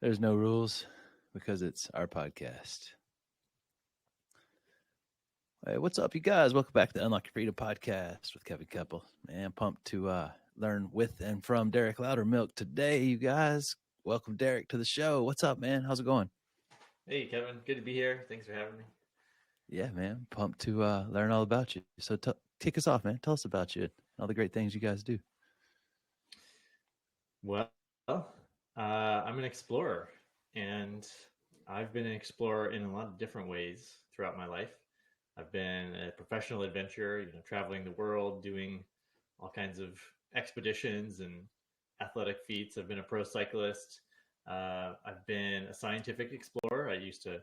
There's no rules because it's our podcast. Hey, what's up, you guys? Welcome back to the Unlock Your Freedom podcast with Kevin Keppel. Man, pumped to learn with and from Derek Loudermilk today, you guys. Welcome, Derek, to the show. What's up, man? How's it going? Hey, Kevin. Good to be here. Thanks for having me. Yeah, man. Pumped to learn all about you. So kick us off, man. Tell us about you and all the great things you guys do. Well, I'm an explorer, and I've been an explorer in a lot of different ways throughout my life. I've been a professional adventurer, traveling the world, doing all kinds of expeditions and athletic feats. I've been a pro cyclist. I've been a scientific explorer. I used to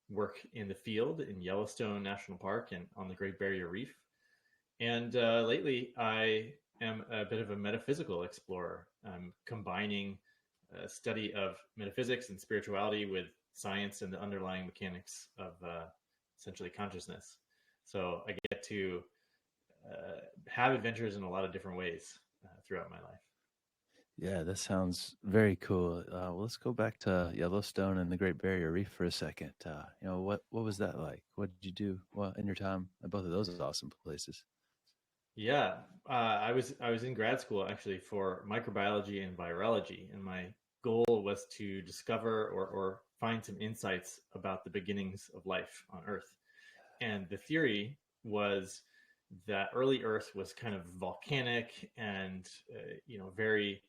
work in the field in Yellowstone National Park and on the Great Barrier Reef. And lately, I am a bit of a metaphysical explorer. I'm combining study of metaphysics and spirituality with science and the underlying mechanics of essentially consciousness. So I get to have adventures in a lot of different ways throughout my life. Yeah, that sounds very cool. Well, let's go back to Yellowstone and the Great Barrier Reef for a second. What was that like? What did you do in your time at both of those awesome places? Yeah, I was in grad school actually for microbiology and virology, and my goal was to discover or find some insights about the beginnings of life on Earth. And the theory was that early Earth was kind of volcanic and very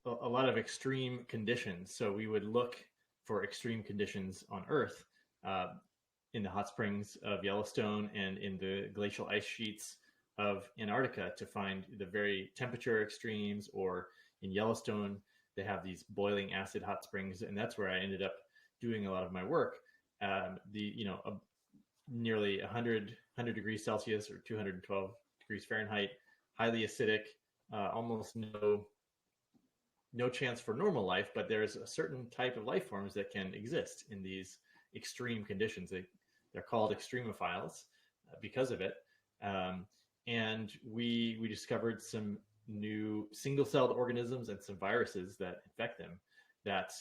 a lot of extreme conditions. So we would look for extreme conditions on Earth. In the hot springs of Yellowstone and in the glacial ice sheets of Antarctica to find the very temperature extremes, or in Yellowstone, they have these boiling acid hot springs. And that's where I ended up doing a lot of my work. Nearly 100 degrees Celsius or 212 degrees Fahrenheit, highly acidic, almost no chance for normal life, but there's a certain type of life forms that can exist in these extreme conditions. They're called extremophiles because of it. And we discovered some new single-celled organisms and some viruses that infect them. That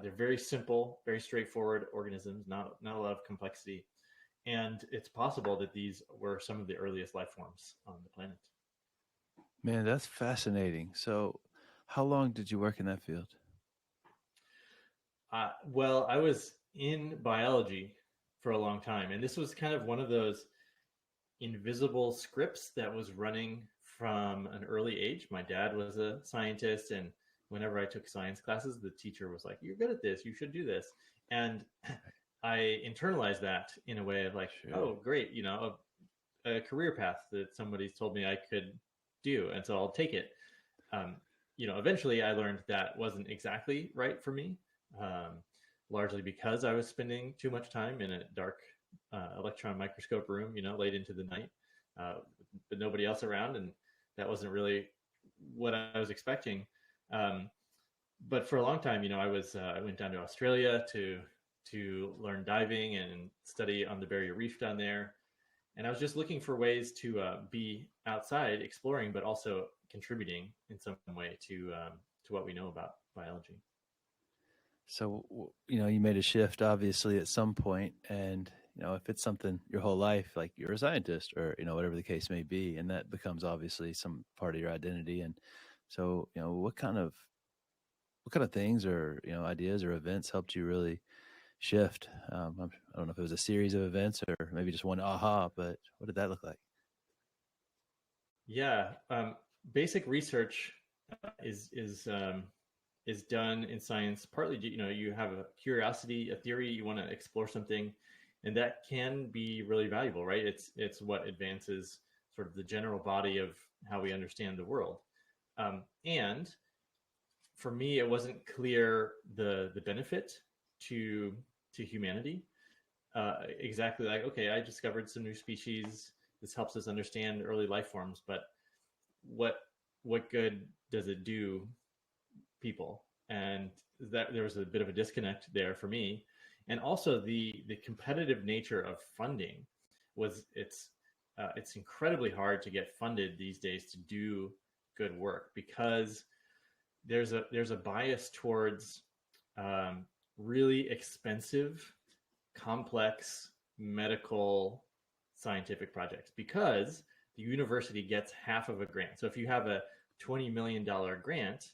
they're very simple, very straightforward organisms, not a lot of complexity. And it's possible that these were some of the earliest life forms on the planet. Man, that's fascinating. So, how long did you work in that field? Well, I was in biology for a long time, and this was kind of one of those invisible scripts that was running from an early age. My dad was a scientist, and whenever I took science classes, the teacher was like, "You're good at this. You should do this." And I internalized that in a way of like, Sure. "Oh, great, a career path that somebody's told me I could do, and so I'll take it." Eventually I learned that wasn't exactly right for me, largely because I was spending too much time in a dark electron microscope room, late into the night, with nobody else around, and that wasn't really what I was expecting. But for a long time, I went down to Australia to learn diving and study on the Barrier Reef down there. And I was just looking for ways to be outside exploring, but also contributing in some way to what we know about biology. So, you made a shift obviously at some point, and if it's something your whole life, like you're a scientist or whatever the case may be, and that becomes obviously some part of your identity. And so, what kind of things or ideas or events helped you really shift? I don't know if it was a series of events or maybe just one aha, but what did that look like? Yeah, basic research is done in science. Partly, you have a curiosity, a theory, you want to explore something, and that can be really valuable, right? It's what advances sort of the general body of how we understand the world. And for me, it wasn't clear the benefit to humanity. Exactly, like, okay, I discovered some new species. This helps us understand early life forms, but what good does it do people? And that there was a bit of a disconnect there for me. And also the competitive nature of funding was it's incredibly hard to get funded these days to do good work, because there's a bias towards really expensive, complex medical scientific projects because the university gets half of a grant. So if you have a $20 million grant,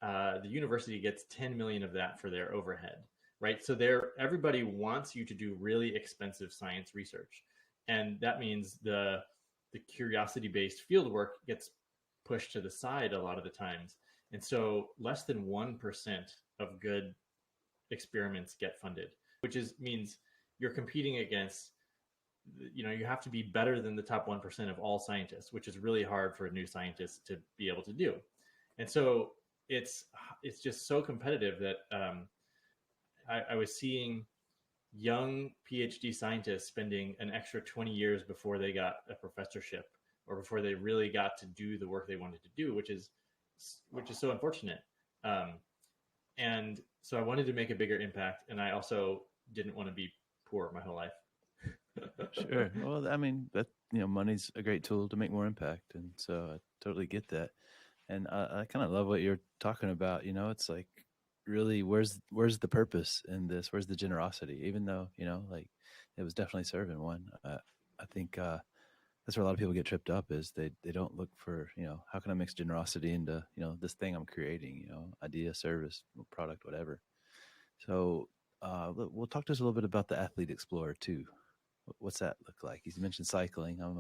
the university gets 10 million of that for their overhead, right? So everybody wants you to do really expensive science research, and that means the curiosity based field work gets pushed to the side a lot of the times, and so less than 1% of good experiments get funded, which means you're competing against, you have to be better than the top 1% of all scientists, which is really hard for a new scientist to be able to do. And so it's just so competitive that I was seeing young PhD scientists spending an extra 20 years before they got a professorship or before they really got to do the work they wanted to do, which is so unfortunate. And so I wanted to make a bigger impact, and I also didn't want to be poor my whole life. Sure. Well, I mean, that, money's a great tool to make more impact, and so I totally get that. And I kind of love what you're talking about. It's like, really, where's the purpose in this? Where's the generosity? Even though, like, it was definitely serving one. I think that's where a lot of people get tripped up, is they don't look for, how can I mix generosity into, this thing I'm creating, idea, service, product, whatever. So we'll talk to us a little bit about the Athlete Explorer too. What's that look like? You mentioned cycling. I'm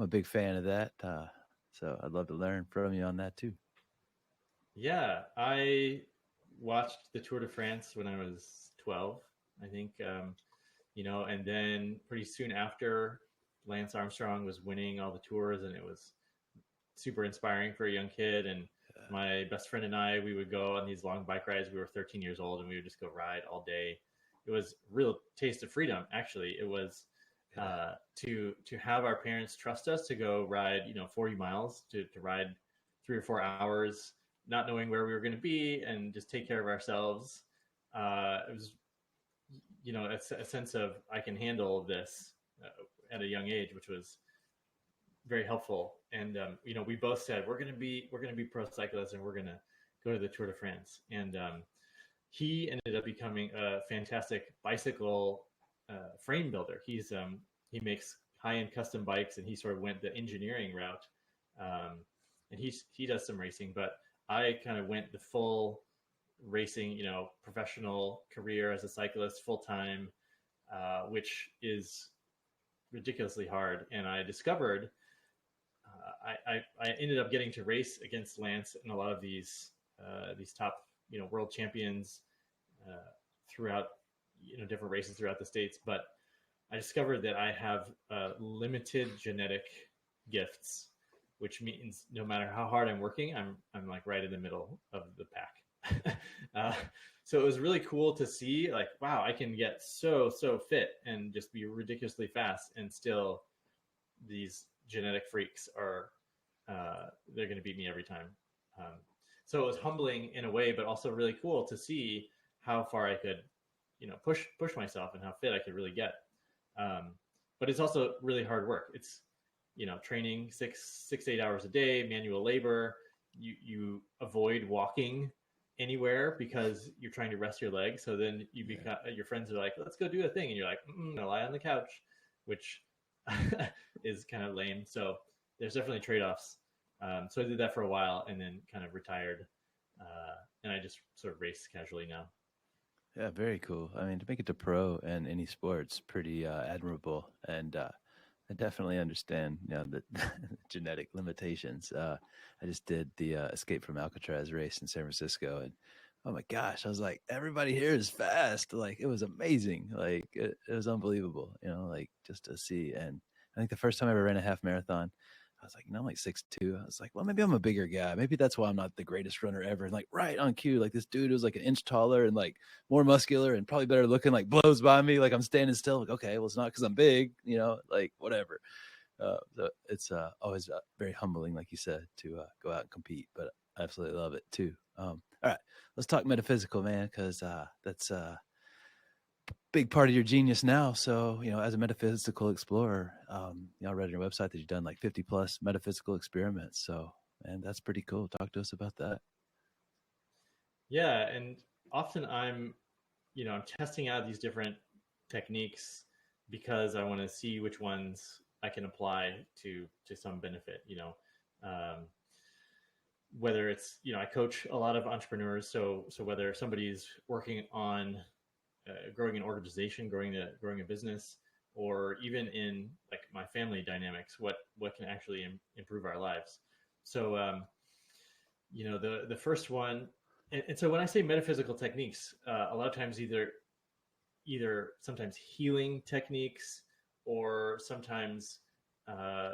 a big fan of that. So I'd love to learn from you on that too. Yeah, I watched the Tour de France when I was 12, I think. And then pretty soon after, Lance Armstrong was winning all the tours, and it was super inspiring for a young kid. And my best friend and I, we would go on these long bike rides. We were 13 years old, and we would just go ride all day. It was a real taste of freedom. Actually, it was to have our parents trust us to go ride, 40 miles, to ride 3 or 4 hours, not knowing where we were going to be, and just take care of ourselves. It was, a sense of, I can handle this at a young age, which was very helpful. And we both said we're going to be pro cyclists, and we're going to go to the Tour de France. And he ended up becoming a fantastic bicycle frame builder. He makes high-end custom bikes, and he sort of went the engineering route. And he does some racing, but I kind of went the full racing, professional career as a cyclist full time, which is ridiculously hard. And I discovered I ended up getting to race against Lance in a lot of these top world champions throughout different races throughout the States. But I discovered that I have limited genetic gifts, which means no matter how hard I'm working, I'm like right in the middle of the pack. So it was really cool to see, like, wow, I can get so fit and just be ridiculously fast, and still these genetic freaks are they're going to beat me every time. So it was humbling in a way, but also really cool to see how far I could push myself, and how fit I could really get. But it's also really hard work. It's training 6 to 8 hours a day, manual labor. You avoid walking anywhere because you're trying to rest your legs. So then your friends are like, let's go do a thing, and you're like, no, lie on the couch, which is kind of lame. So there's definitely trade-offs. So I did that for a while, and then kind of retired, and I just sort of race casually now. Yeah, very cool. I mean, to make it to pro in any sport's pretty admirable, and I definitely understand, the genetic limitations. I just did the Escape from Alcatraz race in San Francisco, and oh my gosh, I was like, everybody here is fast. Like, it was amazing. Like, it was unbelievable, like, just to see. And I think the first time I ever ran a half marathon, I was like, I'm like 6'2". I was like, well, maybe I'm a bigger guy. Maybe that's why I'm not the greatest runner ever. And like, right on cue, like, this dude was like an inch taller and like more muscular and probably better looking, like, blows by me. Like, I'm standing still. Like, okay, well, it's not because I'm big, like, whatever. So it's always very humbling, like you said, to go out and compete. But I absolutely love it too. All right, let's talk metaphysical, man, because that's big part of your genius now. So, as a metaphysical explorer, I read on your website that you've done like 50 plus metaphysical experiments. So, man, that's pretty cool. Talk to us about that. Yeah, and often I'm testing out these different techniques because I want to see which ones I can apply to some benefit. Whether it's, I coach a lot of entrepreneurs, so whether somebody's working on growing an organization, growing a business, or even in like my family dynamics, what can actually improve our lives. So the first one, and so when I say metaphysical techniques, a lot of times either sometimes healing techniques, or sometimes uh,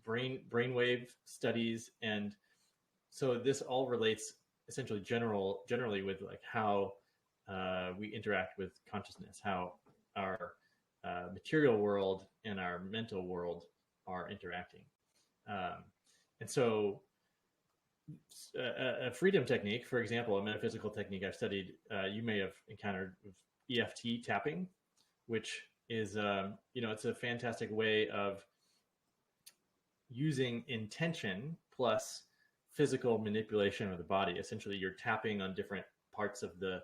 brainwave studies. And so this all relates essentially generally with like how we interact with consciousness, how our material world and our mental world are interacting. Um, and so a freedom technique, for example, a metaphysical technique I've studied, you may have encountered with EFT tapping, which is, it's a fantastic way of using intention plus physical manipulation of the body. Essentially, you're tapping on different parts of the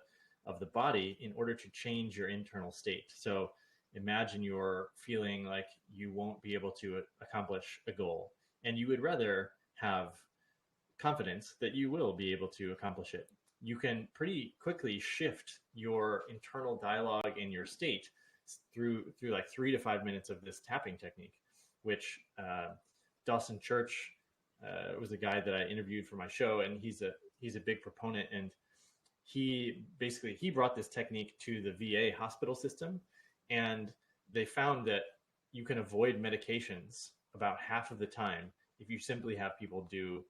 body in order to change your internal state. So imagine you're feeling like you won't be able to accomplish a goal, and you would rather have confidence that you will be able to accomplish it. You can pretty quickly shift your internal dialogue and your state through like 3 to 5 minutes of this tapping technique, which Dawson Church was a guy that I interviewed for my show, and he's a big proponent. And he brought this technique to the VA hospital system, and they found that you can avoid medications about half of the time if you simply have people do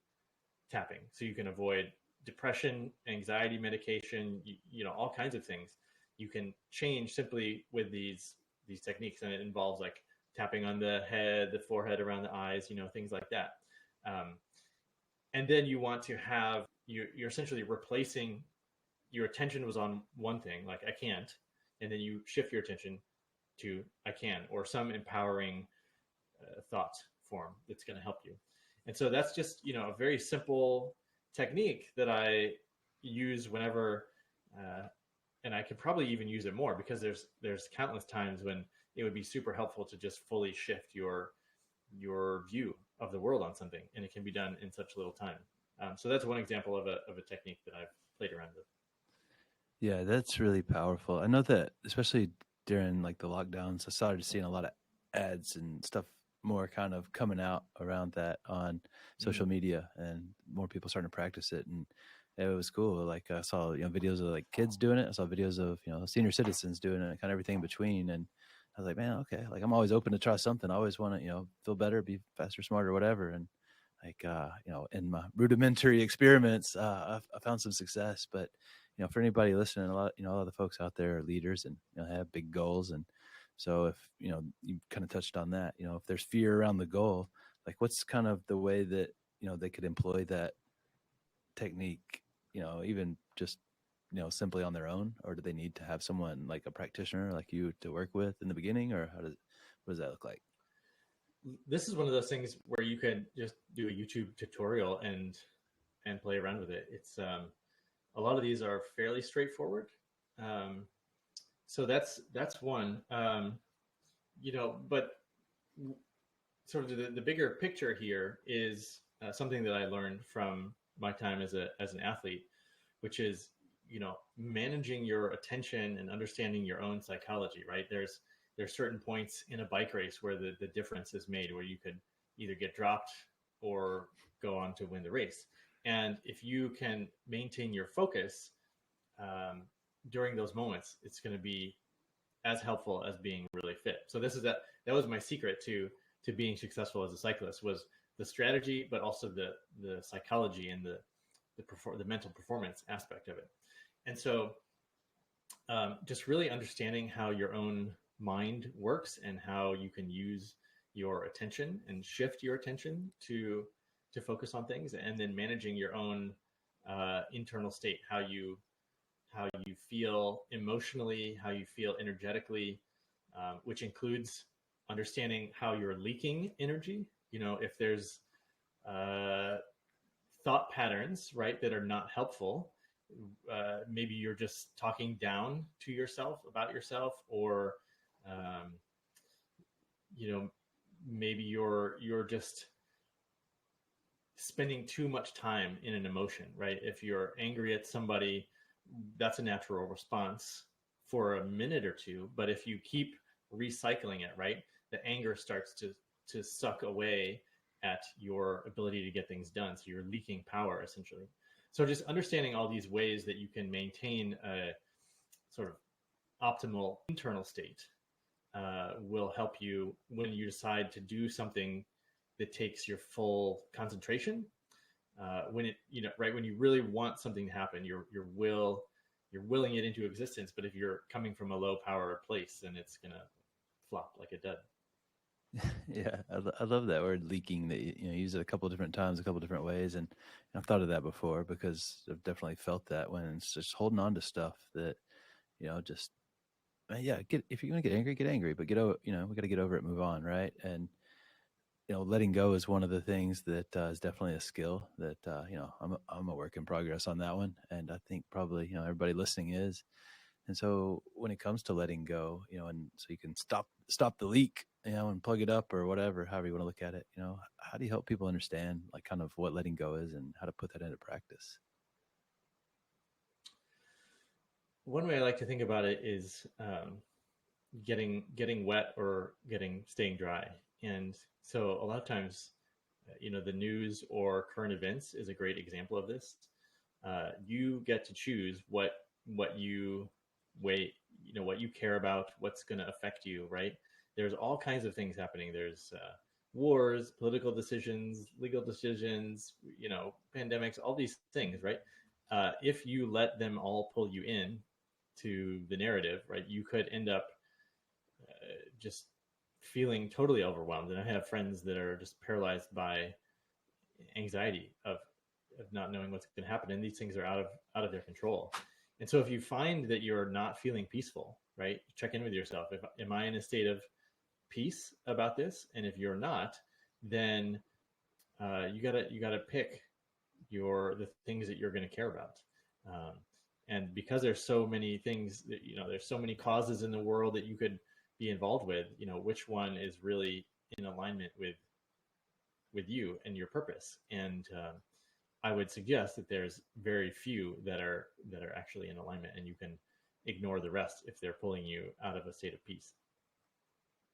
tapping. So you can avoid depression, anxiety medication, all kinds of things you can change simply with these techniques. And it involves like tapping on the head, the forehead, around the eyes, things like that. And then you want to have, you're essentially replacing, your attention was on one thing, like I can't, and then you shift your attention to I can, or some empowering thought form that's going to help you. And so that's just, a very simple technique that I use whenever, and I could probably even use it more, because there's countless times when it would be super helpful to just fully shift your view of the world on something, and it can be done in such little time. So that's one example of a technique that I've played around with. Yeah, that's really powerful. I know that especially during like the lockdowns, I started seeing a lot of ads and stuff more kind of coming out around that on social media, and more people starting to practice it. And it was cool. Like I saw, videos of like kids doing it. I saw videos of, senior citizens doing it, kind of everything in between. And I was like, man, okay. Like I'm always open to try something. I always want to, feel better, be faster, smarter, whatever. And like, in my rudimentary experiments, I found some success. But for anybody listening, a lot of the folks out there are leaders and have big goals. And so if, you kind of touched on that, if there's fear around the goal, like what's kind of the way that, they could employ that technique, even just, simply on their own, or do they need to have someone like a practitioner like you to work with in the beginning, or what does that look like? This is one of those things where you can just do a YouTube tutorial and play around with it. It's a lot of these are fairly straightforward. So that's one. But sort of the bigger picture here is something that I learned from my time as an athlete, which is managing your attention and understanding your own psychology. Right, there's certain points in a bike race where the difference is made, where you could either get dropped or go on to win the race. And if you can maintain your focus during those moments, it's going to be as helpful as being really fit. So that was my secret to being successful as a cyclist, was the strategy, but also the psychology and the mental performance aspect of it. And so just really understanding how your own mind works and how you can use your attention and shift your attention to focus on things, and then managing your own internal state, how you feel emotionally, how you feel energetically, which includes understanding how you're leaking energy. If there's thought patterns, right, that are not helpful, maybe you're just talking down to yourself about yourself, or um, you know, maybe you're just spending too much time in an emotion, right? If you're angry at somebody, that's a natural response for a minute or two. But if you keep recycling it, right, the anger starts to suck away at your ability to get things done. So you're leaking power essentially. So just understanding all these ways that you can maintain a sort of optimal internal state will help you when you decide to do something that takes your full concentration. When it, right when you really want something to happen, you're willing it into existence. But if you're coming from a low power place, then it's gonna flop like a dud. Yeah, I love that word leaking. That you use it a couple of different times, a couple of different ways, and I've thought of that before because I've definitely felt that when it's just holding on to stuff that just yeah. If you're gonna get angry, but get over. We got to get over it, move on, right? And letting go is one of the things that is definitely a skill that I'm a work in progress on that one, and I think probably everybody listening is. And so when it comes to letting go, and so you can stop the leak, and plug it up or whatever, however you want to look at it, how do you help people understand like kind of what letting go is and how to put that into practice? One way I like to think about it is getting wet or staying dry. And so a lot of times, the news or current events is a great example of this. You get to choose what you wait, what you care about, what's going to affect you, right? There's all kinds of things happening. There's wars, political decisions, legal decisions, pandemics, all these things, right? If you let them all pull you in to the narrative, right, you could end up just feeling totally overwhelmed. And I have friends that are just paralyzed by anxiety of not knowing what's going to happen, and these things are out of their control. And so if you find that you're not feeling peaceful, right, check in with yourself. Am I in a state of peace about this? And if you're not, then you gotta pick the things that you're going to care about. And because there's so many things that, there's so many causes in the world that you could be involved with, which one is really in alignment with you and your purpose. And I would suggest that there's very few that are actually in alignment, and you can ignore the rest if they're pulling you out of a state of peace.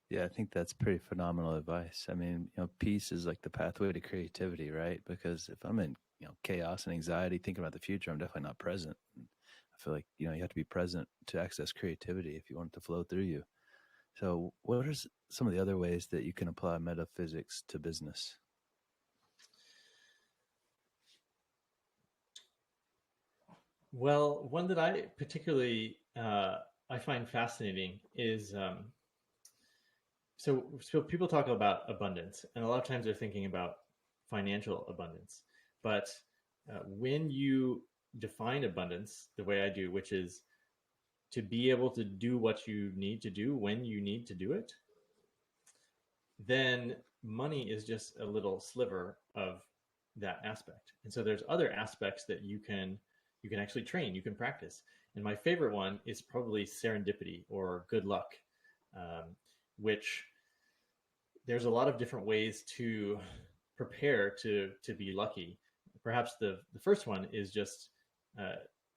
Yeah, I think that's pretty phenomenal advice. I mean, peace is like the pathway to creativity, right? Because if I'm in, chaos and anxiety, thinking about the future, I'm definitely not present. And I feel like, you have to be present to access creativity if you want it to flow through you. So what are some of the other ways that you can apply metaphysics to business? Well, one that I particularly I find fascinating is so people talk about abundance, and a lot of times they're thinking about financial abundance. But when you define abundance the way I do, which is to be able to do what you need to do when you need to do it, then money is just a little sliver of that aspect. And so there's other aspects that you can actually train, you can practice. And my favorite one is probably serendipity or good luck, which there's a lot of different ways to prepare to be lucky. Perhaps the first one is just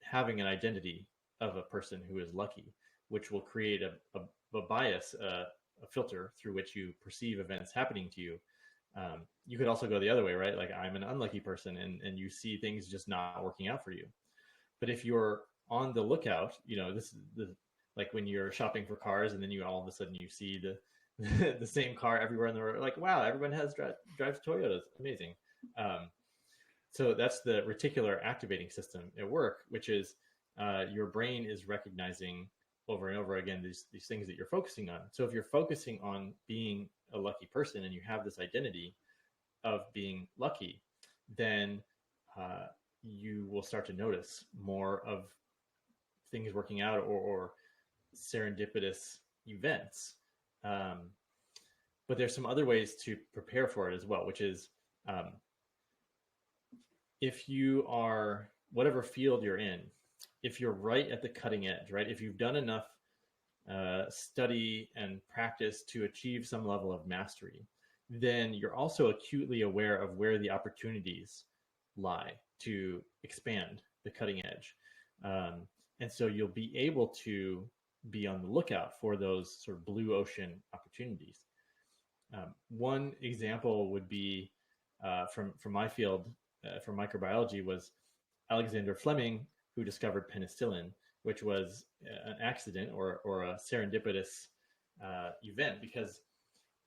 having an identity of a person who is lucky, which will create a bias, a filter through which you perceive events happening to you. You could also go the other way, right? Like, I'm an unlucky person, and you see things just not working out for you. But if you're on the lookout, this is like when you're shopping for cars, and then you all of a sudden you see the same car everywhere in the world. Like, wow, everyone drives Toyotas. Amazing. So that's the reticular activating system at work, which is your brain is recognizing over and over again these things that you're focusing on. So if you're focusing on being a lucky person and you have this identity of being lucky, then you will start to notice more of things working out or serendipitous events. But there's some other ways to prepare for it as well, which is if you are whatever field you're in, if you're right at the cutting edge, right? If you've done enough study and practice to achieve some level of mastery, then you're also acutely aware of where the opportunities lie to expand the cutting edge. And so you'll be able to be on the lookout for those sort of blue ocean opportunities. One example would be from my field, from microbiology, was Alexander Fleming, who discovered penicillin, which was an accident or a serendipitous event, because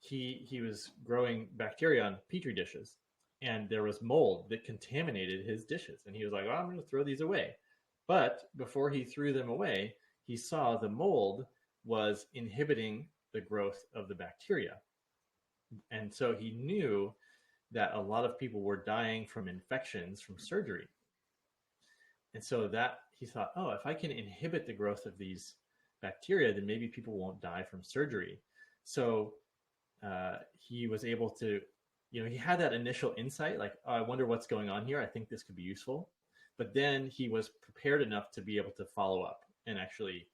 he was growing bacteria on petri dishes, and there was mold that contaminated his dishes, and he was like, "Oh, I'm going to throw these away." But before he threw them away, he saw the mold was inhibiting the growth of the bacteria, and so he knew that a lot of people were dying from infections from surgery. And so that he thought, oh, if I can inhibit the growth of these bacteria, then maybe people won't die from surgery. So he was able to, he had that initial insight, like, oh, I wonder what's going on here. I think this could be useful. But then he was prepared enough to be able to follow up and actually,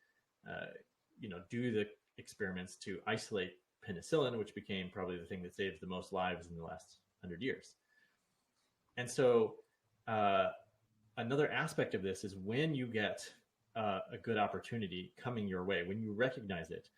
do the experiments to isolate penicillin, which became probably the thing that saved the most lives in the last 100 years. And so another aspect of this is when you get a good opportunity coming your way, when you recognize it,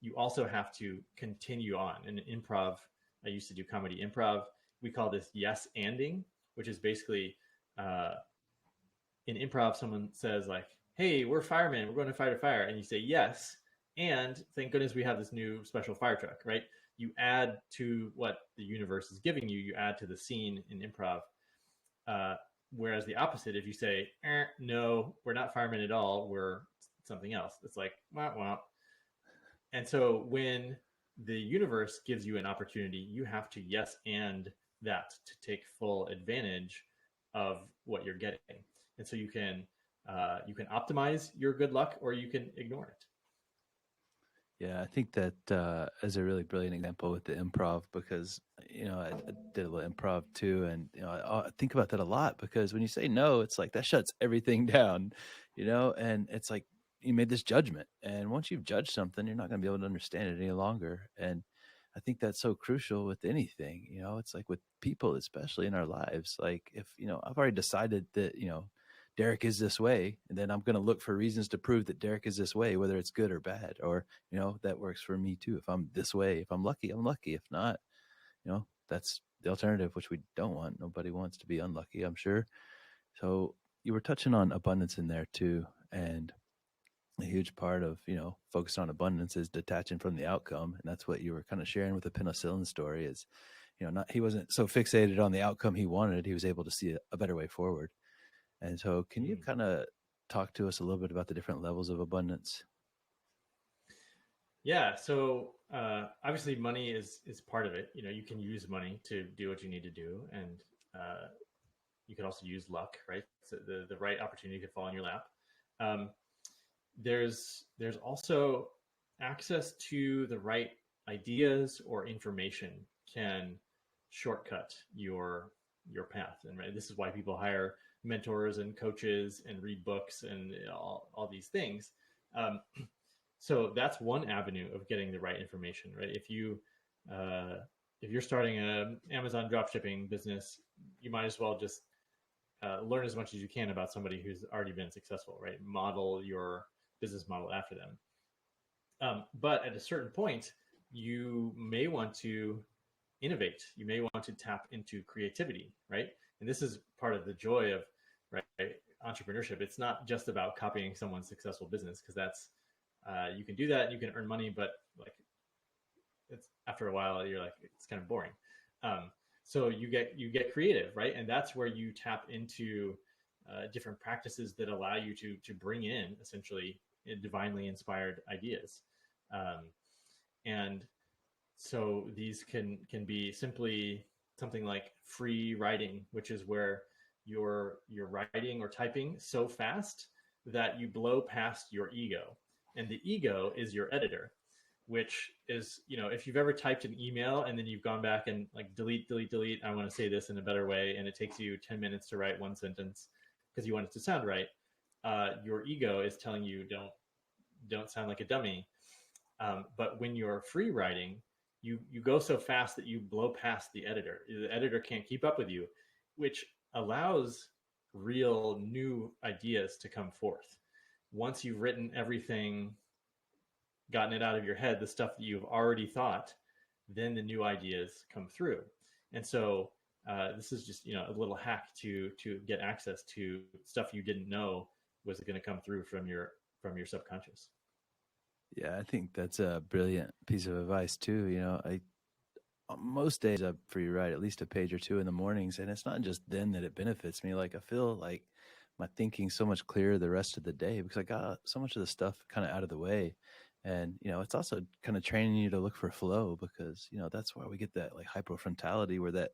you also have to continue on. And in improv, I used to do comedy improv. We call this yes-anding, which is basically in improv, someone says like, hey, we're firemen, we're going to fight a fire. And you say yes. And thank goodness we have this new special fire truck, right? You add to what the universe is giving you, you add to the scene in improv. Whereas the opposite, if you say, no, we're not firemen at all, we're something else, it's like, wah, wah. And so when the universe gives you an opportunity, you have to yes and that to take full advantage of what you're getting. And so you can optimize your good luck, or you can ignore it. Yeah, I think that is a really brilliant example with the improv, because, I did a little improv too. And, I think about that a lot, because when you say no, it's like that shuts everything down, and it's like you made this judgment. And once you've judged something, you're not going to be able to understand it any longer. And I think that's so crucial with anything, it's like with people, especially in our lives. Like if, I've already decided that, Derek is this way, and then I'm going to look for reasons to prove that Derek is this way, whether it's good or bad, or, that works for me too. If I'm this way, if I'm lucky, I'm lucky. If not, that's the alternative, which we don't want. Nobody wants to be unlucky, I'm sure. So you were touching on abundance in there too. And a huge part of, focus on abundance is detaching from the outcome. And that's what you were kind of sharing with the penicillin story is, he wasn't so fixated on the outcome he wanted. He was able to see a better way forward. And so can you kind of talk to us a little bit about the different levels of abundance? Yeah. So obviously money is part of it. You can use money to do what you need to do. And you can also use luck, right? So the right opportunity could fall in your lap. There's also access to the right ideas or information can shortcut your path. And right, this is why people hire mentors and coaches and read books and all these things. So that's one avenue of getting the right information, right? If you're starting an Amazon dropshipping business, you might as well just learn as much as you can about somebody who's already been successful, right? Model your business model after them. But at a certain point, you may want to innovate. You may want to tap into creativity, right? And this is part of the joy of entrepreneurship. It's not just about copying someone's successful business, because that's you can do that and you can earn money, but like it's after a while you're like, it's kind of boring. So you get creative, right? And that's where you tap into different practices that allow you to bring in essentially divinely inspired ideas. And so these can be simply something like free writing, which is where you're writing or typing so fast that you blow past your ego. And the ego is your editor, which is, if you've ever typed an email and then you've gone back and like delete, I want to say this in a better way, and it takes you 10 minutes to write one sentence, because you want it to sound right. Your ego is telling you don't sound like a dummy. But when you're free writing, you go so fast that you blow past the editor. The editor can't keep up with you, which allows real new ideas to come forth. Once you've written everything, gotten it out of your head, the stuff that you've already thought, then the new ideas come through. And so this is just a little hack to get access to stuff you didn't know was going to come through from your subconscious. Yeah, I think that's a brilliant piece of advice too. I most days up for you write at least a page or two in the mornings, and it's not just then that it benefits me. Like I feel like my thinking's so much clearer the rest of the day because I got so much of the stuff kind of out of the way. And it's also kind of training you to look for flow because that's why we get that like hypofrontality, where that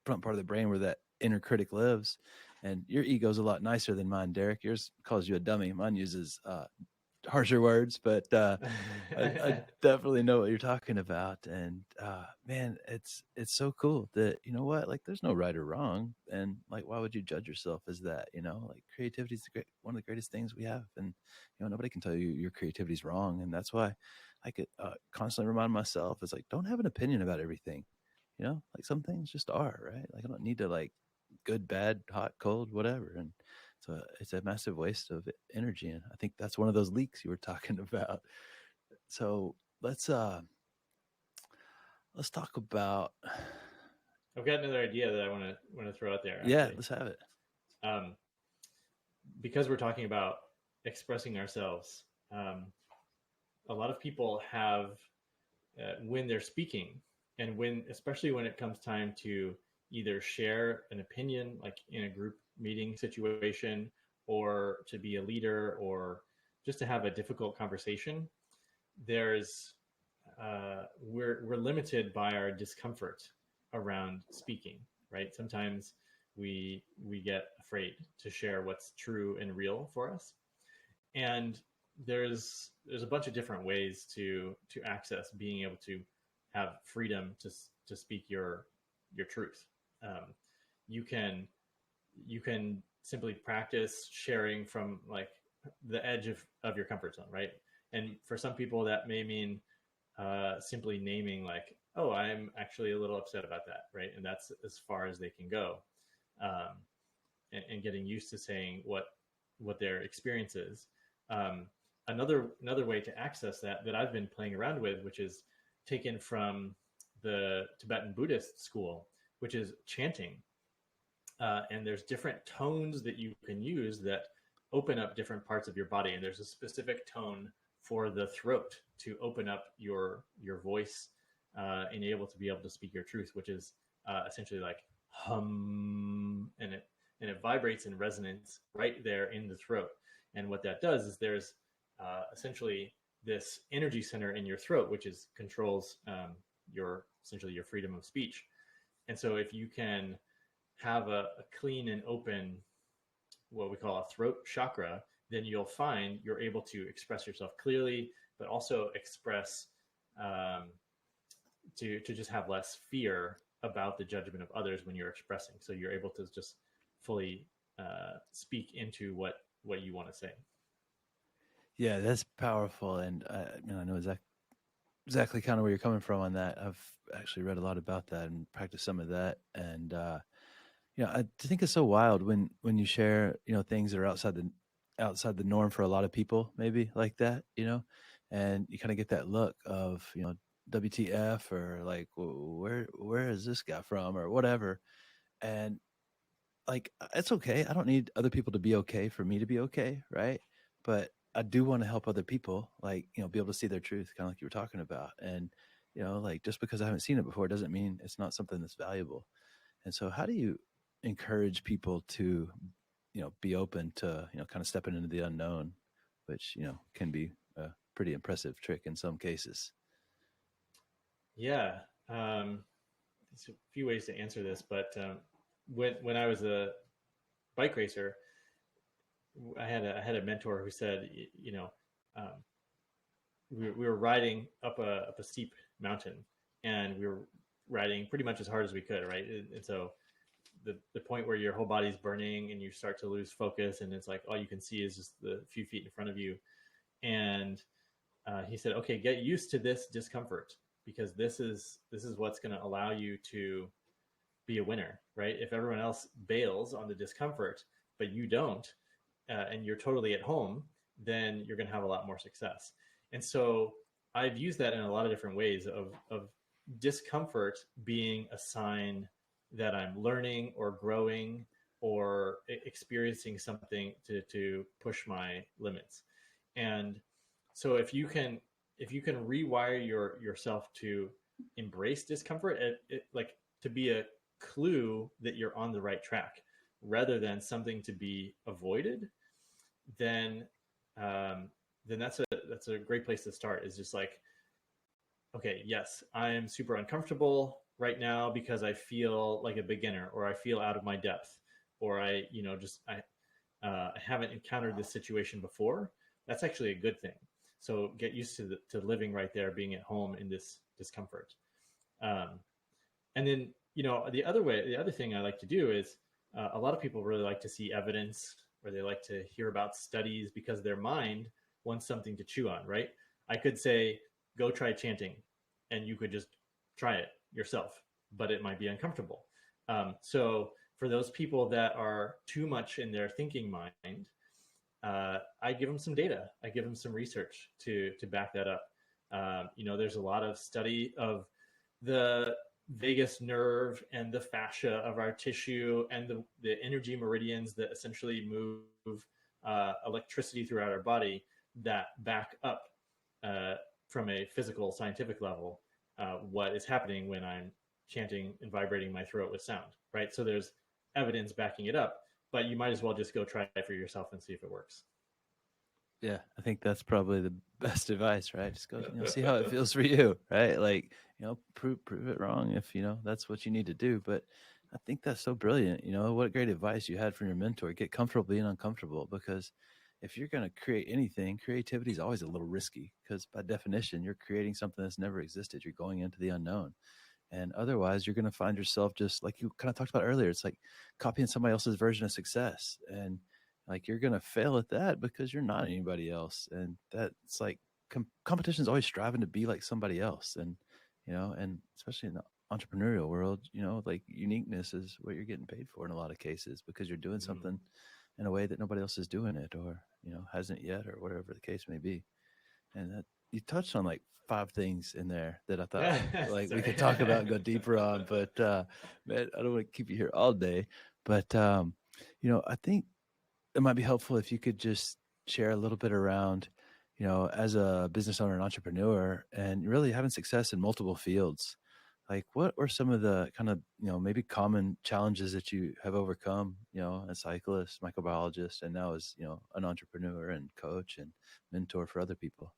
front part of the brain where that inner critic lives. And your ego's a lot nicer than mine, Derek. Yours calls you a dummy. Mine uses harsher words, but I definitely know what you're talking about. And man, it's so cool that what, like there's no right or wrong, and like why would you judge yourself as that? Like creativity is one of the greatest things we have, and nobody can tell you your creativity is wrong. And that's why I could constantly remind myself, it's like, don't have an opinion about everything. Like some things just are, right? Like I don't need to like good, bad, hot, cold, whatever. And so it's a massive waste of energy. And I think that's one of those leaks you were talking about. So let's talk about. I've got another idea that I want to throw out there. Actually. Yeah, let's have it. Because we're talking about expressing ourselves, a lot of people have when they're speaking, and especially when it comes time to either share an opinion, like in a group meeting situation, or to be a leader, or just to have a difficult conversation, there's we're limited by our discomfort around speaking, right? Sometimes we get afraid to share what's true and real for us, and there's a bunch of different ways to access being able to have freedom to speak your truth. You can simply practice sharing from like the edge of your comfort zone, right? And for some people that may mean simply naming like, oh, I'm actually a little upset about that, right? And that's as far as they can go, and getting used to saying what their experience is. Another way to access that I've been playing around with, which is taken from the Tibetan Buddhist school, which is chanting. And there's different tones that you can use that open up different parts of your body. And there's a specific tone for the throat to open up your voice and able to be able to speak your truth, which is essentially like hum, and it vibrates in resonance right there in the throat. And what that does is there's essentially this energy center in your throat, which controls your freedom of speech. And so if you can have a clean and open, what we call a throat chakra, then you'll find you're able to express yourself clearly, but also express to just have less fear about the judgment of others when you're expressing. So you're able to just fully speak into what you want to say. Yeah, that's powerful. And I know exactly kind of where you're coming from on that. I've actually read a lot about that and practiced some of that. And, I think it's so wild when you share, things that are outside the norm for a lot of people, maybe like that, and you kind of get that look of, WTF, or like, where is this guy from, or whatever. And like, it's okay. I don't need other people to be okay for me to be okay. Right. But I do want to help other people, like, be able to see their truth, kind of like you were talking about. And, like, just because I haven't seen it before doesn't mean it's not something that's valuable. And so how do you encourage people to, be open to, kind of stepping into the unknown, which, can be a pretty impressive trick in some cases? Yeah. There's a few ways to answer this, but when I was a bike racer, I had a mentor who said, we were riding up a steep mountain, and we were riding pretty much as hard as we could, right? And so the point where your whole body's burning and you start to lose focus, and it's like all you can see is just the few feet in front of you. And he said, okay, get used to this discomfort, because this is what's going to allow you to be a winner, right? If everyone else bails on the discomfort, but you don't, and you're totally at home, then you're going to have a lot more success. And so I've used that in a lot of different ways of discomfort being a sign that I'm learning or growing or experiencing something to push my limits. And so if you can rewire yourself to embrace discomfort, like to be a clue that you're on the right track rather than something to be avoided, then that's a great place to start. Is just like, okay, yes, I'm super uncomfortable right now because I feel like a beginner, or I feel out of my depth, or I haven't encountered this situation before. That's actually a good thing. So get used to living right there, being at home in this discomfort. And then, the other thing I like to do is a lot of people really like to see evidence, or they like to hear about studies, because their mind wants something to chew on, right? I could say, go try chanting, and you could just try it yourself, but it might be uncomfortable. So for those people that are too much in their thinking mind, I give them some data. I give them some research to back that up. There's a lot of study of the vagus nerve and the fascia of our tissue and the energy meridians that essentially move electricity throughout our body, that back up from a physical scientific level what is happening when I'm chanting and vibrating my throat with sound, right? So there's evidence backing it up, but you might as well just go try it for yourself and see if it works. Yeah, I think that's probably the best advice, right? Just go, see how it feels for you, right? Like, prove it wrong if, that's what you need to do. But I think that's so brilliant. What great advice you had from your mentor. Get comfortable being uncomfortable, because if you're going to create anything, creativity is always a little risky, because by definition, you're creating something that's never existed. You're going into the unknown. And otherwise, you're going to find yourself just like you kind of talked about earlier. It's like copying somebody else's version of success. And like, you're going to fail at that because you're not anybody else. And that's like competition is always striving to be like somebody else. And, and especially in the entrepreneurial world, like uniqueness is what you're getting paid for in a lot of cases, because you're doing something in a way that nobody else is doing it, or, hasn't yet, or whatever the case may be. And that you touched on like 5 things in there that I thought like we could talk about and go deeper on, but man, I don't want to keep you here all day. But I think it might be helpful if you could just share a little bit around, as a business owner and entrepreneur, and really having success in multiple fields. Like, what were some of the kind of, maybe common challenges that you have overcome, as a cyclist, microbiologist, and now as, an entrepreneur and coach and mentor for other people?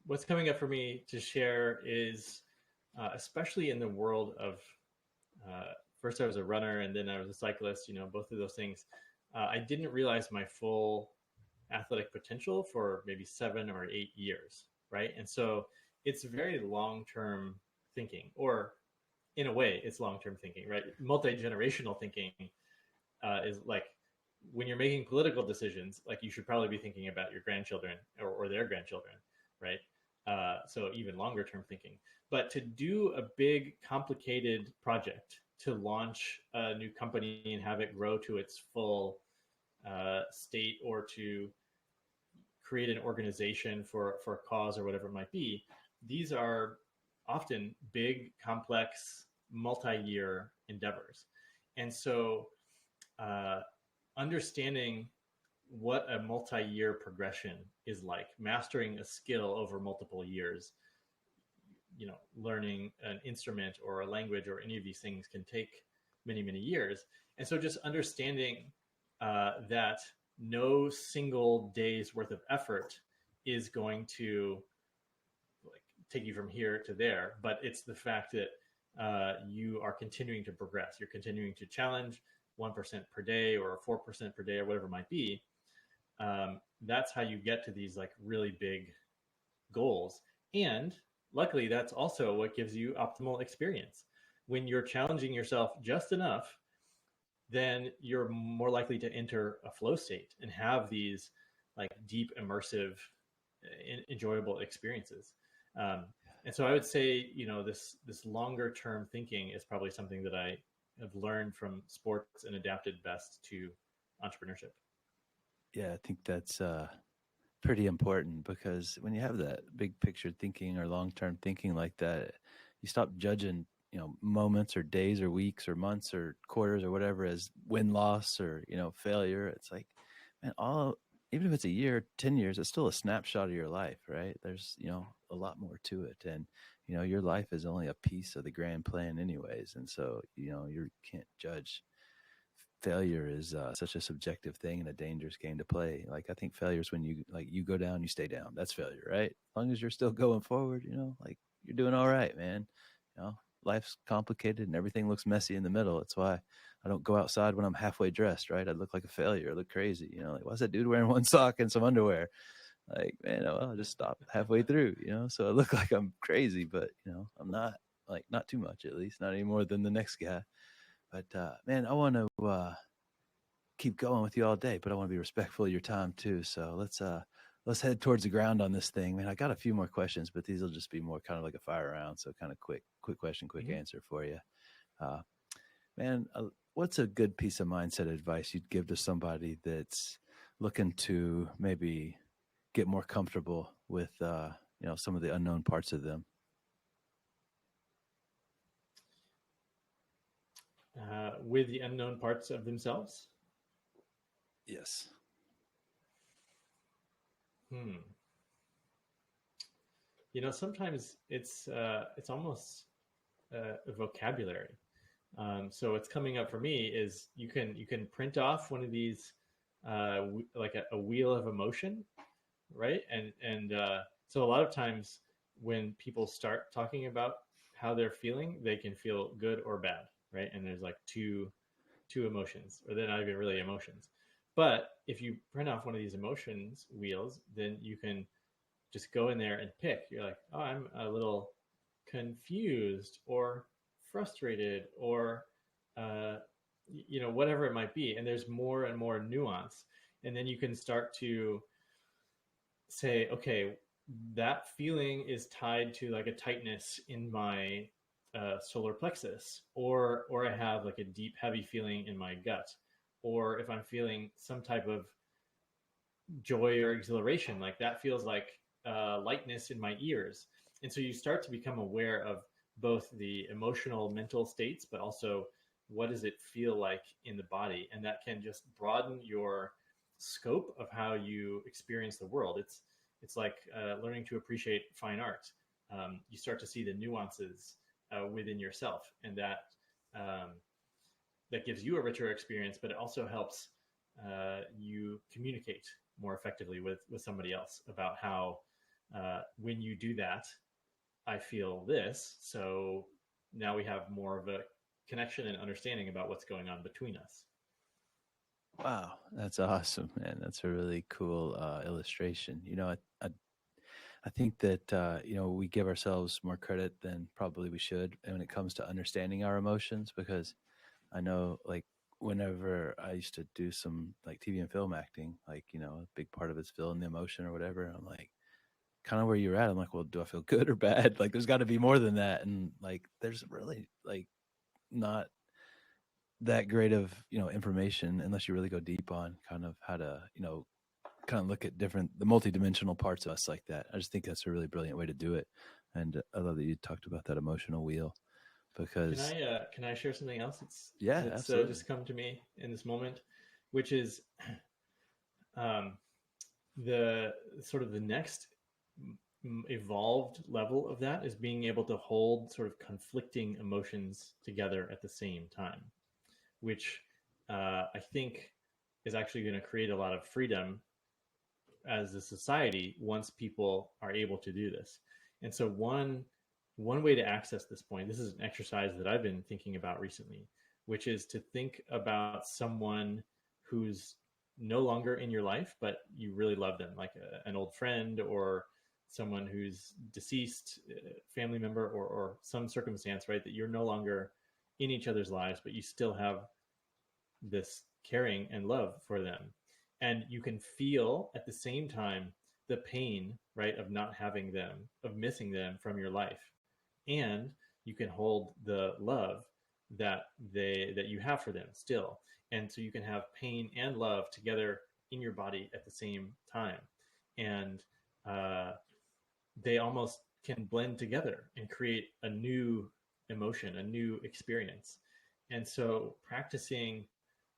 What's coming up for me to share is, especially in the world of, first I was a runner and then I was a cyclist, both of those things. I didn't realize my full athletic potential for maybe 7 or 8 years, right? And so it's very long-term thinking, or in a way, it's long-term thinking, right? Multi-generational thinking is like, when you're making political decisions, like, you should probably be thinking about your grandchildren or their grandchildren, right? So even longer term thinking. But to do a big, complicated project, to launch a new company and have it grow to its full state, or to create an organization for a cause or whatever it might be, these are often big, complex, multi-year endeavors. And so understanding what a multi-year progression is like, mastering a skill over multiple years, learning an instrument or a language or any of these things can take many, many years. And so just understanding that no single day's worth of effort is going to like take you from here to there, but it's the fact that you are continuing to progress. You're continuing to challenge 1% per day or 4% per day or whatever it might be. That's how you get to these like really big goals. And luckily, that's also what gives you optimal experience. when you're challenging yourself just enough, then you're more likely to enter a flow state and have these like deep, immersive, enjoyable experiences. Um, and so I would say, this longer term thinking is probably something that I have learned from sports and adapted best to entrepreneurship. Yeah, I think that's pretty important, because when you have that big picture thinking or long term thinking like that, you stop judging, moments or days or weeks or months or quarters or whatever as win loss or, failure. It's like, man, even if it's a year, 10 years, it's still a snapshot of your life, right? There's, a lot more to it. And, your life is only a piece of the grand plan anyways. And so, you can't judge. Failure is such a subjective thing and a dangerous game to play. Like, I think failure is when you go down, you stay down. That's failure, right? As long as you're still going forward, like, you're doing all right, man. Life's complicated and everything looks messy in the middle. That's why I don't go outside when I'm halfway dressed, right? I look like a failure. I look crazy. Like, why's that dude wearing one sock and some underwear? Like, man, I'll just stop halfway through, so I look like I'm crazy, but I'm not. Like, not too much, at least, not any more than the next guy. But man, I want to keep going with you all day, but I want to be respectful of your time too. So let's head towards the ground on this thing, man. I got a few more questions, but these will just be more kind of like a fire round. So kind of quick question, quick Mm-hmm. answer for you. Uh, man, what's a good piece of mindset advice you'd give to somebody that's looking to maybe get more comfortable with some of the unknown parts of them? With the unknown parts of themselves. Yes. Sometimes it's almost a vocabulary. So what's coming up for me is you can print off one of these like a wheel of emotion, right? And so a lot of times when people start talking about how they're feeling, they can feel good or bad, right? And there's like two emotions, or they're not even really emotions. But if you print off one of these emotions wheels, then you can just go in there and pick. You're like, oh, I'm a little confused or frustrated or whatever it might be. And there's more and more nuance. And then you can start to say, okay, that feeling is tied to like a tightness in my solar plexus, or I have like a deep, heavy feeling in my gut, or if I'm feeling some type of joy or exhilaration, like that feels like lightness in my ears. And so you start to become aware of both the emotional, mental states, but also what does it feel like in the body, and that can just broaden your scope of how you experience the world. It's like learning to appreciate fine art. You start to see the nuances within yourself, and that gives you a richer experience, but it also helps you communicate more effectively with somebody else about how when you do that, I feel this. So now we have more of a connection and understanding about what's going on between us. Wow, that's awesome, man. That's a really cool illustration. I think that we give ourselves more credit than probably we should when it comes to understanding our emotions, because I know, like, whenever I used to do some like TV and film acting, like, a big part of it's feeling the emotion or whatever. And I'm like, kind of where you're at. I'm like, well, do I feel good or bad? Like, there's got to be more than that. And like, there's really like not that great of, information unless you really go deep on kind of how to, kind of look at the multidimensional parts of us like that. I just think that's a really brilliant way to do it. And I love that you talked about that emotional wheel, because Can I share something else yeah, that's absolutely. just come to me in this moment, which is um, the sort of the next evolved level of that is being able to hold sort of conflicting emotions together at the same time, which I think is actually going to create a lot of freedom as a society once people are able to do this. And so one way to access this point, this is an exercise that I've been thinking about recently, which is to think about someone who's no longer in your life, but you really love them, like an old friend or someone who's deceased, family member, or some circumstance, right, that you're no longer in each other's lives, but you still have this caring and love for them. And you can feel at the same time the pain, right, of not having them, of missing them from your life. And you can hold the love that you have for them still. And so you can have pain and love together in your body at the same time. And they almost can blend together and create a new emotion, a new experience. And so practicing,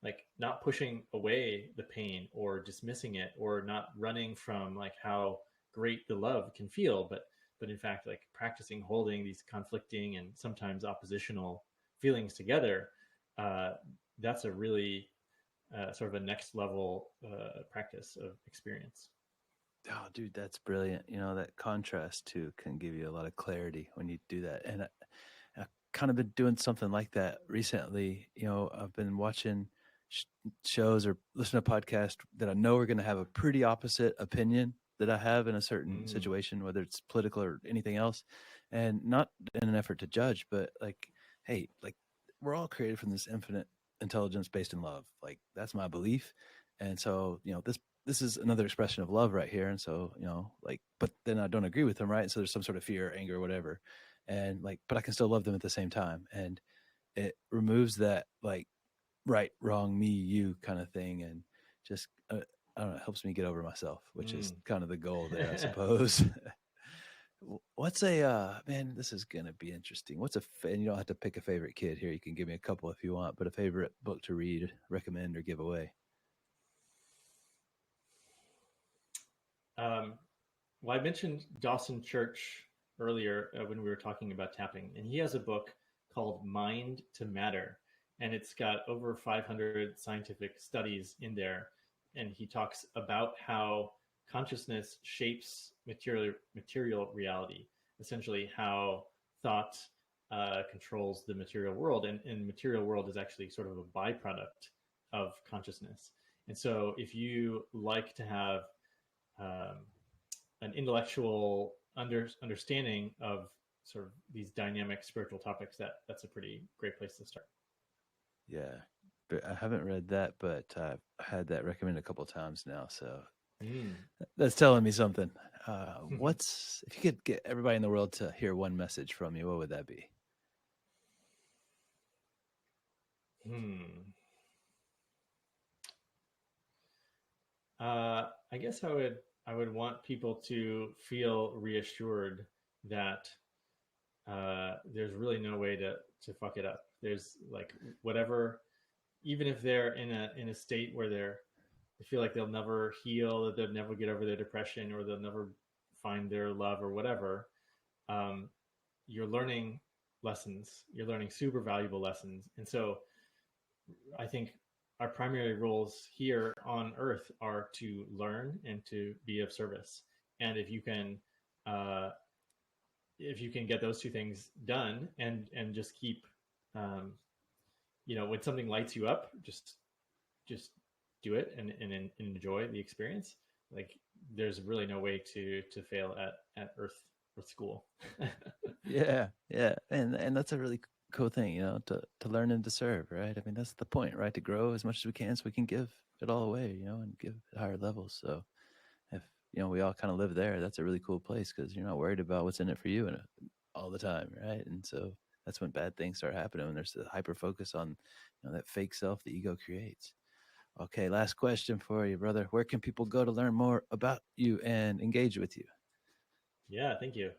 like, not pushing away the pain or dismissing it or not running from like how great the love can feel, but in fact, like, practicing holding these conflicting and sometimes oppositional feelings together, that's a really sort of a next level practice of experience. Oh, dude, that's brilliant. That contrast too can give you a lot of clarity when you do that. And I've kind of been doing something like that recently. I've been watching shows or listening to podcasts that I know are going to have a pretty opposite opinion that I have in a certain situation, whether it's political or anything else. And not in an effort to judge, but like, hey, like, we're all created from this infinite intelligence based in love. Like, that's my belief. And so, this is another expression of love right here. And so, like, but then I don't agree with them, right? So there's some sort of fear, anger, whatever. And like, but I can still love them at the same time. And it removes that like right, wrong, me, you kind of thing. And just, I don't know, it helps me get over myself, which is kind of the goal there, I suppose. What's man, this is going to be interesting. And you don't have to pick a favorite kid here. You can give me a couple if you want, but a favorite book to read, recommend, or give away. Well, I mentioned Dawson Church earlier when we were talking about tapping, and he has a book called Mind to Matter, and it's got over 500 scientific studies in there, and he talks about how consciousness shapes material reality, essentially how thought controls the material world, and the material world is actually sort of a byproduct of consciousness. And so if you like to have an intellectual understanding of sort of these dynamic spiritual topics, that's a pretty great place to start. Yeah, but I haven't read that, but I've had that recommended a couple of times now, so that's telling me something. If you could get everybody in the world to hear one message from you, what would that be? I guess I would want people to feel reassured that there's really no way to fuck it up. There's like whatever, even if they're in a state where they feel like they'll never heal, that they'll never get over their depression, or they'll never find their love or whatever. You're learning lessons. You're learning super valuable lessons, and so I think our primary roles here on Earth are to learn and to be of service. And if you can get those two things done and just keep, when something lights you up, just do it and enjoy the experience. Like, there's really no way to fail at Earth school. Yeah. And that's a really cool thing, to learn and to serve, right? I mean, that's the point, right? To grow as much as we can so we can give it all away, and give at higher levels. So if, we all kind of live there, that's a really cool place because you're not worried about what's in it for you all the time, right? And so that's when bad things start happening, when there's the hyper focus on, that fake self the ego creates. Okay, last question for you, brother. Where can people go to learn more about you and engage with you? Yeah, thank you.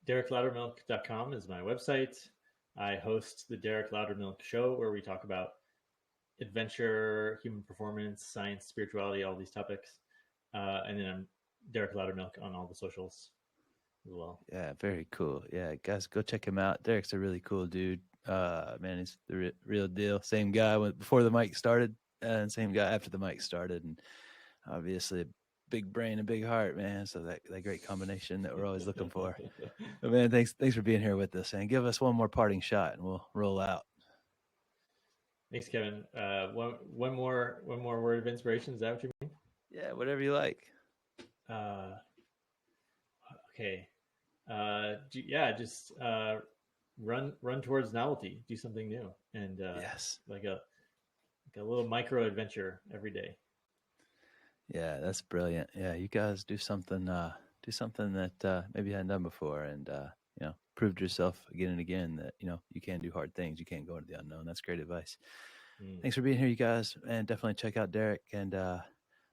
DerekLoudermilk.com is my website. I host the Derek Loudermilk Show, where we talk about adventure, human performance, science, spirituality, all these topics. And then I'm Derek Loudermilk on all the socials as well. Yeah, very cool. Yeah, guys, go check him out. Derek's a really cool dude. Man, he's the real deal. Same guy before the mic started, and same guy after the mic started, and obviously a big brain and big heart, man. So that great combination that we're always looking for. But man, thanks for being here with us, and give us one more parting shot, and we'll roll out. Thanks, Kevin. One more word of inspiration. Is that what you mean? Yeah, whatever you like. Okay. Just run towards novelty, do something new, and Yes. like a little micro adventure every day. Yeah, that's brilliant. Yeah, you guys do something that maybe you hadn't done before, and proved yourself again and again that you can do hard things. You can't go into the unknown. That's great advice. Mm. Thanks for being here, you guys, and definitely check out Derek and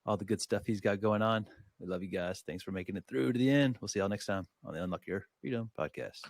all the good stuff he's got going on. We love you guys. Thanks for making it through to the end. We'll see y'all next time on the Unlock Your Freedom podcast.